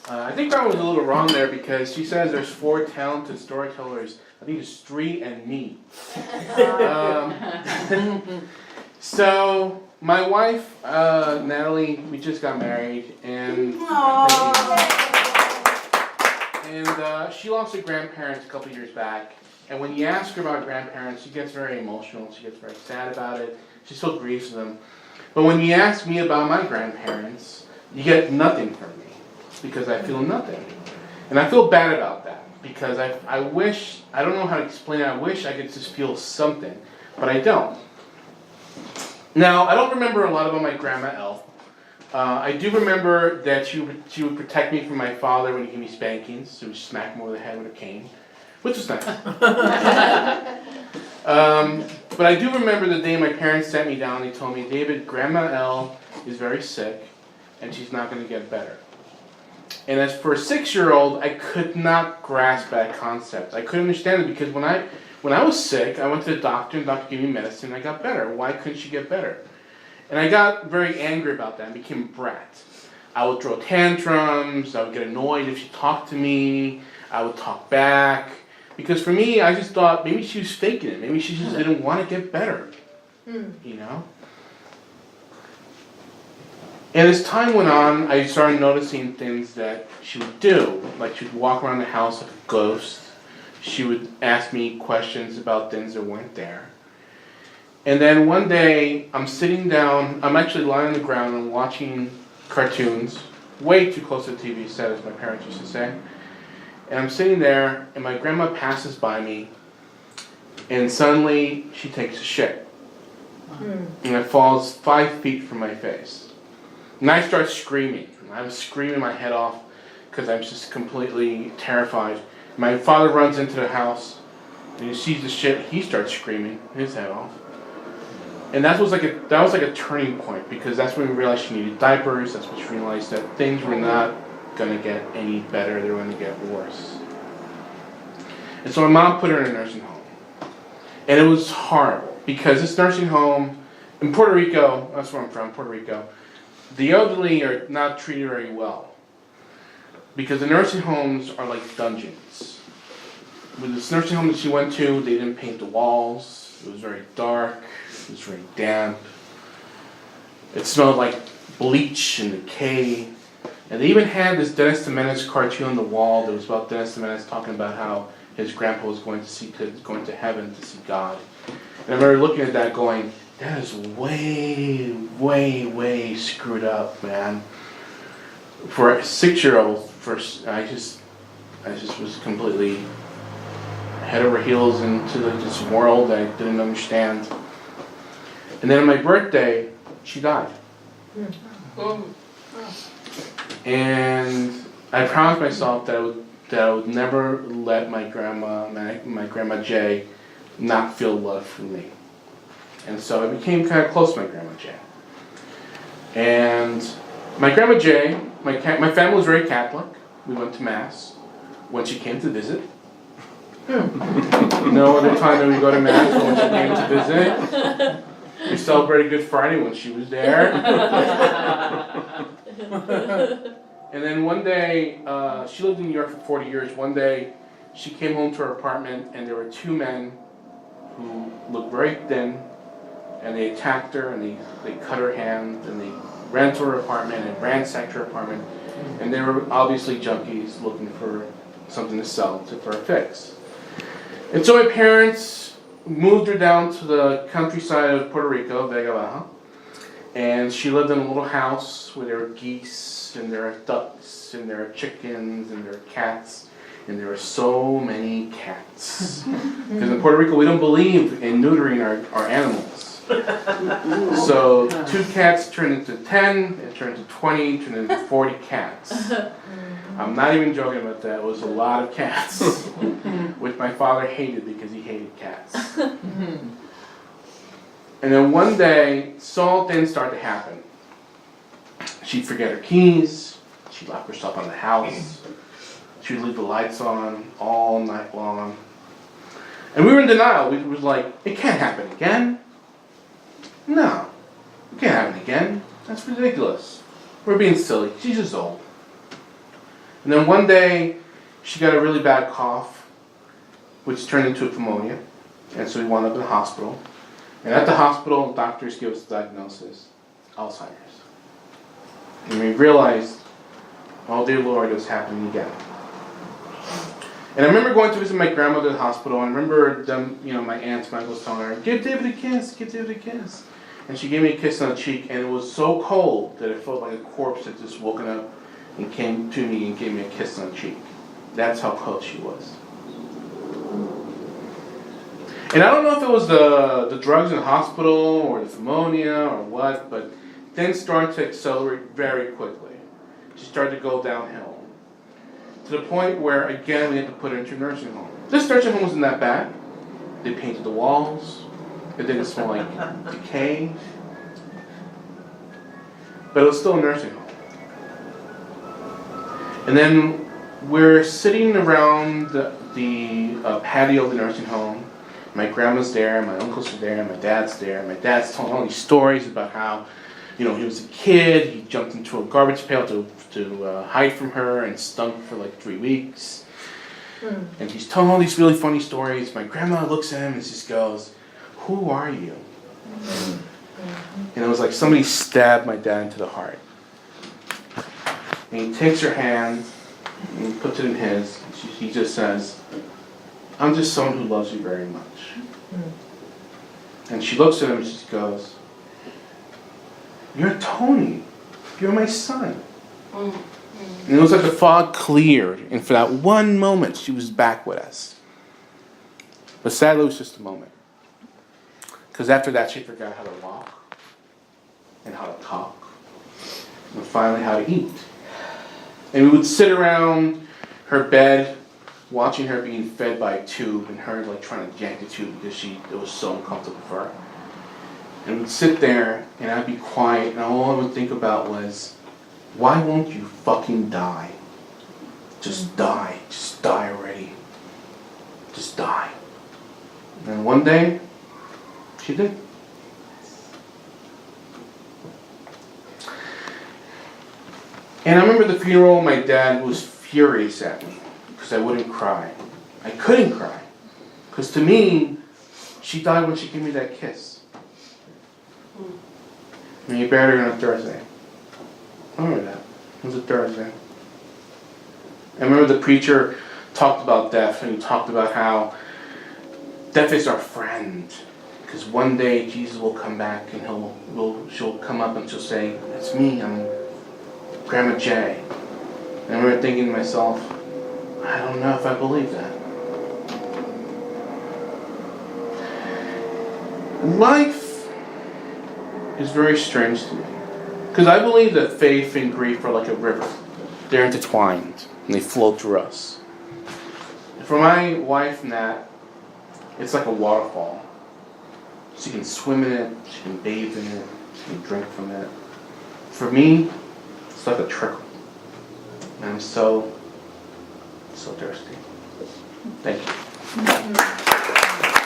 I think Grandma was a little wrong there because she says there's 4 talented storytellers. I think it's 3 and me. So my wife, Natalie, we just got married, and she lost her grandparents a couple years back. And when you ask her about grandparents, she gets very emotional. She gets very sad about it. She still grieves them. But when you ask me about my grandparents, you get nothing from me because I feel nothing. And I feel bad about that because I wish, I don't know how to explain it. I wish I could just feel something, but I don't. Now, I don't remember a lot about my grandma Elle. I do remember that she would protect me from my father when he gave me spankings. She would smack me over the head with a cane, which was nice. But I do remember the day my parents sat me down and they told me, David, Grandma Elle is very sick and she's not going to get better. And as for a 6-year-old, I could not grasp that concept. I couldn't understand it because when I was sick, I went to the doctor and the doctor gave me medicine and I got better. Why couldn't she get better? And I got very angry about that and became a brat. I would throw tantrums, I would get annoyed if she talked to me, I would talk back. Because for me, I just thought maybe she was faking it. Maybe she just didn't want to get better, you know? And as time went on, I started noticing things that she would do. Like she would walk around the house like a ghost. She would ask me questions about things that weren't there. And then one day, I'm sitting down, I'm actually lying on the ground and watching cartoons, way too close to the TV set, as my parents used to say. And I'm sitting there, and my grandma passes by me, and suddenly she takes a shit. And it falls 5 feet from my face. And I start screaming. I'm screaming my head off because I'm just completely terrified. My father runs into the house, and he sees the shit. He starts screaming his head off. And that was like a turning point because that's when we realized she needed diapers. That's when she realized that things were not going to get any better. They were going to get worse. And so my mom put her in a nursing home. And it was horrible because this nursing home in Puerto Rico, that's where I'm from, Puerto Rico, the elderly are not treated very well. Because the nursing homes are like dungeons. With this nursing home that she went to, they didn't paint the walls. It was very dark. It was very damp. It smelled like bleach and decay. And they even had this Dennis the Menace cartoon on the wall that was about Dennis the Menace talking about how his grandpa was going to heaven to see God. And I remember looking at that going, that is way, way, way screwed up, man. For a 6-year-old, I just was completely head over heels into this world that I didn't understand. And then on my birthday, she died. And I promised myself that I would never let my grandma Jay, not feel love from me. And so I became kind of close to my grandma Jay. And my grandma Jay, my family was very Catholic. We went to Mass when she came to visit. No other time did we go to Mass than when she came to visit. We celebrated Good Friday when she was there. And then one day, she lived in New York for 40 years. One day, she came home to her apartment and there were 2 men who looked very thin, and they attacked her and they cut her hand and they ran to her apartment and ransacked her apartment. And they were obviously junkies looking for something to sell for a fix. And so my parents moved her down to the countryside of Puerto Rico, Vega Baja. And she lived in a little house where there were geese and there are ducks and there are chickens and there are cats. And there are so many cats. Because in Puerto Rico we don't believe in neutering our animals. So 2 cats turned into 10, it turned into 20, turned into 40 cats. I'm not even joking about that. It was a lot of cats, which my father hated because he hated cats. And then one day, small things started to happen. She'd forget her keys, she'd lock herself in the house, she'd leave the lights on all night long. And we were in denial. We was like, it can't happen again. No, it can't happen again. That's ridiculous. We're being silly. She's just old. And then one day, she got a really bad cough, which turned into a pneumonia. And so we wound up in the hospital. And at the hospital, doctors gave us the diagnosis, Alzheimer's. And we realized, oh dear Lord, it was happening again. And I remember going to visit my grandmother at the hospital, and I remember them, my aunts, my uncles telling her, give David a kiss, give David a kiss. And she gave me a kiss on the cheek, and it was so cold that it felt like a corpse had just woken up and came to me and gave me a kiss on the cheek. That's how cold she was. And I don't know if it was the drugs in the hospital or the pneumonia or what, but things started to accelerate very quickly. She started to go downhill. To the point where, again, we had to put her into a nursing home. This nursing home wasn't that bad. They painted the walls. It didn't smell like decay. But it was still a nursing home. And then we're sitting around the patio of the nursing home. My grandma's there, my uncles are there, my dad's there. My dad's telling all these stories about how, he was a kid, he jumped into a garbage pail to hide from her and stunk for like 3 weeks. And he's telling all these really funny stories. My grandma looks at him and just goes, who are you? And it was like somebody stabbed my dad into the heart. And he takes her hand and he puts it in his. He just says, I'm just someone who loves you very much. And she looks at him and she goes, you're Tony. You're my son. And it was like the fog cleared, and for that one moment, she was back with us. But sadly, it was just a moment. Because after that, she forgot how to walk, and how to talk, and finally how to eat. And we would sit around her bed, watching her being fed by a tube, and her like trying to yank the tube because it was so uncomfortable for her. And we'd sit there, and I'd be quiet, and all I would think about was, why won't you fucking die? Just die. Just die already. Just die. And one day, she did. And I remember the funeral, my dad was furious at me, because I wouldn't cry. I couldn't cry. Because to me, she died when she gave me that kiss. And he buried her on a Thursday. I remember that. It was a Thursday. I remember the preacher talked about death, and he talked about how death is our friend. Because one day Jesus will come back, and she'll come up and she'll say, it's me, I'm Grandma Jay. And I remember thinking to myself, I don't know if I believe that. Life is very strange to me. Because I believe that faith and grief are like a river. They're intertwined, and they flow through us. For my wife, Nat, it's like a waterfall. She can swim in it, she can bathe in it, she can drink from it. For me, it's like a trickle. And I'm so thirsty. Thank you.